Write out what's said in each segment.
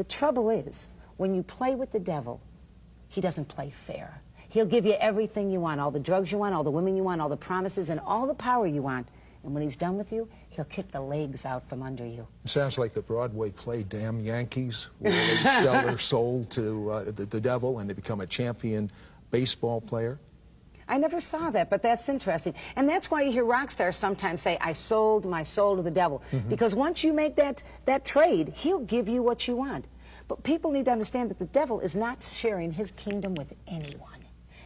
The trouble is, when you play with the devil, he doesn't play fair. He'll give you everything you want, all the drugs you want, all the women you want, all the promises, and all the power you want. And when he's done with you, he'll kick the legs out from under you. It sounds like the Broadway play Damn Yankees, where they sell their soul to the devil and they become a champion baseball player. I never saw that, but that's interesting. And that's why you hear rock stars sometimes say, I sold my soul to the devil. Because once you make that trade, he'll give you what you want. But people need to understand that the devil is not sharing his kingdom with anyone.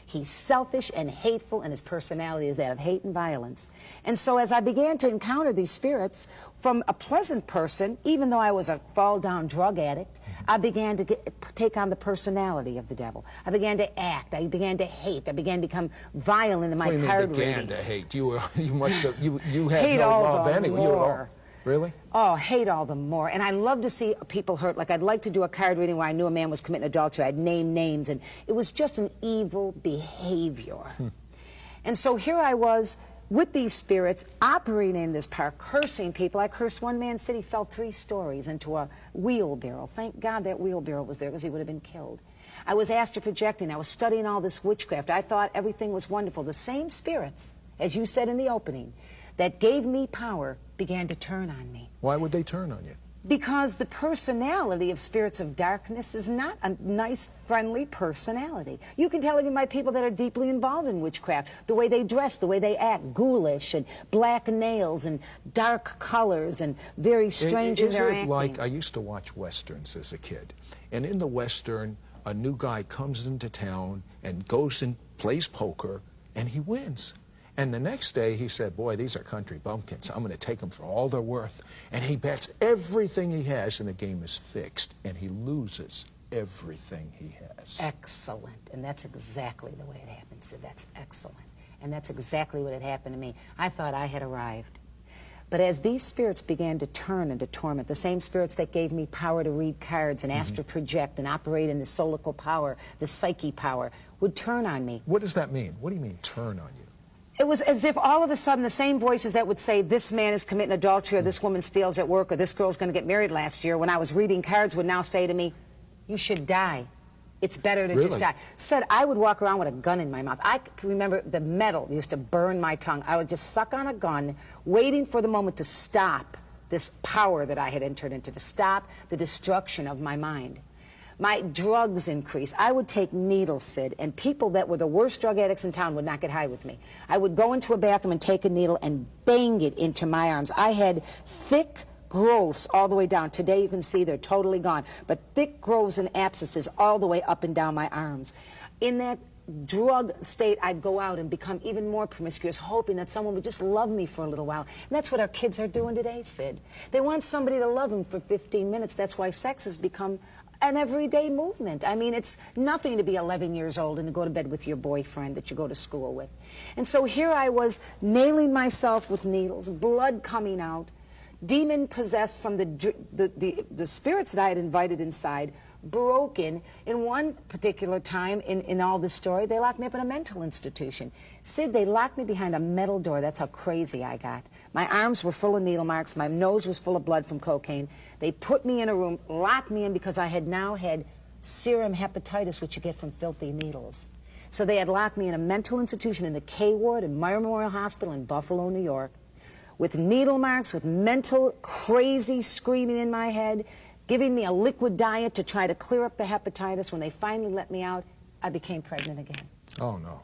He's selfish and hateful, and his personality is that of hate and violence. And so as I began to encounter these spirits, from a pleasant person, even though I was a fall-down drug addict, I began to take on the personality of the devil. I began to act. I began to hate. I began to become violent in my card readings. Began to hate? You must have. You had hate no all love the anyway. more. Really? Oh, hate all the more. And I love to see people hurt. Like, I'd like to do a card reading where I knew a man was committing adultery. I'd name names, and it was just an evil behavior. And so here I was with these spirits operating in this power, cursing people. I cursed one man, said he fell 3 stories into a wheelbarrow. Thank God that wheelbarrow was there, because he would have been killed. I was astral projecting. I was studying all this witchcraft. I thought everything was wonderful. The same spirits, as you said in the opening, that gave me power began to turn on me. Why would they turn on you? Because the personality of spirits of darkness is not a nice, friendly personality. You can tell even by people that are deeply involved in witchcraft, the way they dress, the way they act, ghoulish and black nails and dark colors and very strange in their acting. Is it like, I used to watch Westerns as a kid, and in the Western, a new guy comes into town and goes and plays poker, and he wins. And the next day he said, boy, these are country bumpkins. I'm going to take them for all they're worth. And he bets everything he has, and the game is fixed. And he loses everything he has. Excellent. And that's exactly the way it happened, Sid. That's excellent. And that's exactly what had happened to me. I thought I had arrived. But as these spirits began to turn and to torment, the same spirits that gave me power to read cards and astral project and operate in the solical power, the psyche power, would turn on me. What does that mean? What do you mean, turn on you? It was as if all of a sudden the same voices that would say this man is committing adultery, or this woman steals at work, or this girl's going to get married last year, when I was reading cards, would now say to me, you should die. It's better to just die. Said I would walk around with a gun in my mouth. I can remember the metal used to burn my tongue. I would just suck on a gun, waiting for the moment to stop this power that I had entered into, to stop the destruction of my mind. My drugs increased. I would take needles, Sid, and people that were the worst drug addicts in town would not get high with me. I would go into a bathroom and take a needle and bang it into my arms. I had thick growths all the way down. Today you can see they're totally gone, but thick growths and abscesses all the way up and down my arms. In that drug state, I'd go out and become even more promiscuous, hoping that someone would just love me for a little while. And that's what our kids are doing today, Sid. They want somebody to love them for 15 minutes. That's why sex has become an everyday movement. I mean, it's nothing to be 11 years old and to go to bed with your boyfriend that you go to school with. And so here I was, nailing myself with needles, blood coming out, demon possessed from the spirits that I had invited inside, broken. In one particular time in all this story, they locked me up in a mental institution. Sid, they locked me behind a metal door. That's how crazy I got. My arms were full of needle marks. My nose was full of blood from cocaine. They put me in a room, locked me in, because I had now had serum hepatitis, which you get from filthy needles. So they had locked me in a mental institution in the K ward in Meyer Memorial Hospital in Buffalo, New York, with needle marks, with mental crazy screaming in my head, giving me a liquid diet to try to clear up the hepatitis. When they finally let me out, I became pregnant again. Oh, no.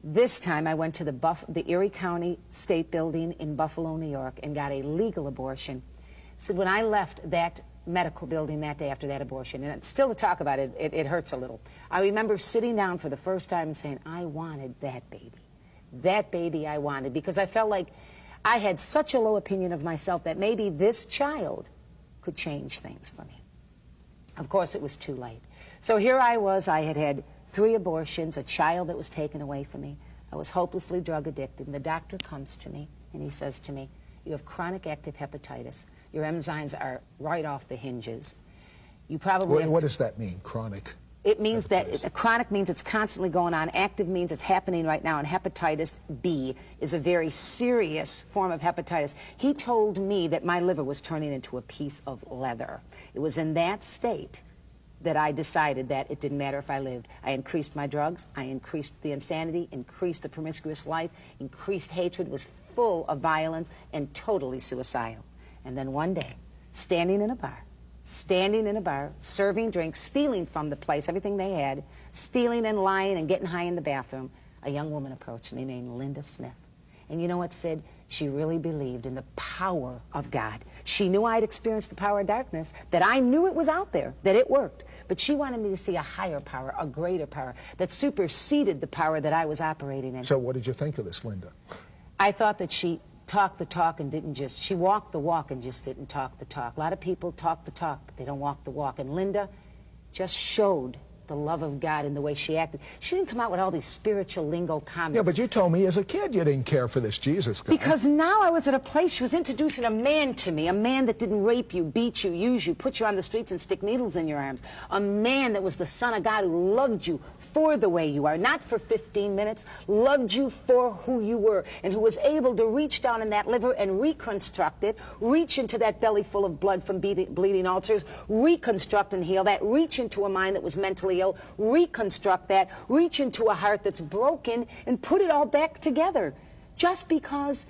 This time I went to the Erie County State Building in Buffalo, New York, and got a legal abortion. So when I left that medical building that day after that abortion, and still to talk about it, it hurts a little. I remember sitting down for the first time and saying, I wanted that baby. That baby I wanted, because I felt like I had such a low opinion of myself that maybe this child could change things for me. Of course, it was too late. So here I was. I had had 3 abortions, a child that was taken away from me. I was hopelessly drug addicted, and the doctor comes to me and he says to me, you have chronic active hepatitis. Your enzymes are right off the hinges. You probably What does that mean, chronic? It means that chronic means it's constantly going on. Active means it's happening right now. And hepatitis B is a very serious form of hepatitis. He told me that my liver was turning into a piece of leather. It was in that state that I decided that it didn't matter if I lived. I increased my drugs. I increased the insanity, increased the promiscuous life, increased hatred, was full of violence, and totally suicidal. And then one day, standing in a bar, serving drinks, stealing from the place, everything they had, stealing and lying and getting high in the bathroom, a young woman approached me named Linda Smith. And you know what, Sid? She really believed in the power of God. She knew I'd experienced the power of darkness, that I knew it was out there, that it worked. But she wanted me to see a higher power, a greater power, that superseded the power that I was operating in. So what did you think of this, Linda? I thought that she talked the talk and didn't just, she walked the walk and just didn't talk the talk. A lot of people talk the talk, but they don't walk the walk. And Linda just showed the love of God in the way she acted. She didn't come out with all these spiritual lingo comments. Yeah, but you told me as a kid you didn't care for this Jesus guy. Because now I was at a place, she was introducing a man to me, a man that didn't rape you, beat you, use you, put you on the streets and stick needles in your arms. A man that was the Son of God who loved you for the way you are, not for 15 minutes, loved you for who you were, and who was able to reach down in that liver and reconstruct it, reach into that belly full of blood from bleeding ulcers, reconstruct and heal that, reach into a mind that was mentally ill, reconstruct that, reach into a heart that's broken, and put it all back together. Just because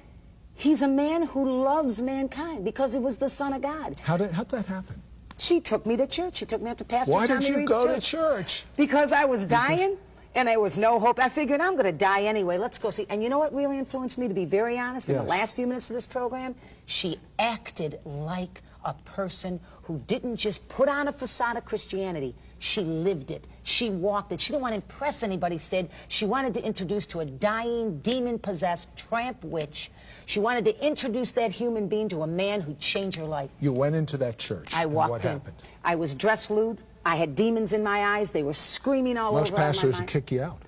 he's a man who loves mankind, because he was the Son of God. How'd that happen? She took me to church. She took me up to Pastor Why Tommy did you Reed's go to church? Because I was dying, and there was no hope. I figured I'm going to die anyway. Let's go see. And you know what really influenced me, to be very honest, in the last few minutes of this program? She acted like a person who didn't just put on a facade of Christianity. She lived it. She walked it. She didn't want to impress anybody, Sid. She wanted to introduce to a dying, demon-possessed tramp witch. She wanted to introduce that human being to a man who'd change her life. You went into that church. I walked in. What happened? I was dressed lewd. I had demons in my eyes. They were screaming all Most over my pastors mind. kick you out.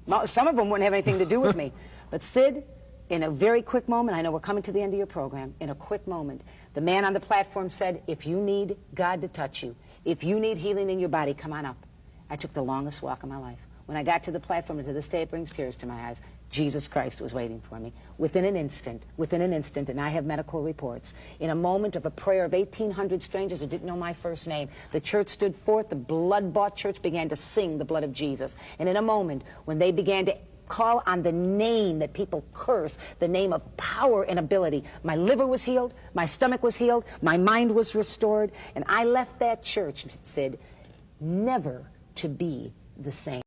Well, some of them wouldn't have anything to do with me. But Sid, in a very quick moment, I know we're coming to the end of your program, in a quick moment, the man on the platform said, if you need God to touch you, if you need healing in your body, come on up. I took the longest walk of my life. When I got to the platform, and to this day it brings tears to my eyes, Jesus Christ was waiting for me. Within an instant, and I have medical reports, in a moment of a prayer of 1,800 strangers who didn't know my first name, the church stood forth, the blood-bought church began to sing the blood of Jesus. And in a moment, when they began to call on the name that people curse, the name of power and ability, my liver was healed, my stomach was healed, my mind was restored, and I left that church, and said, never to be the same.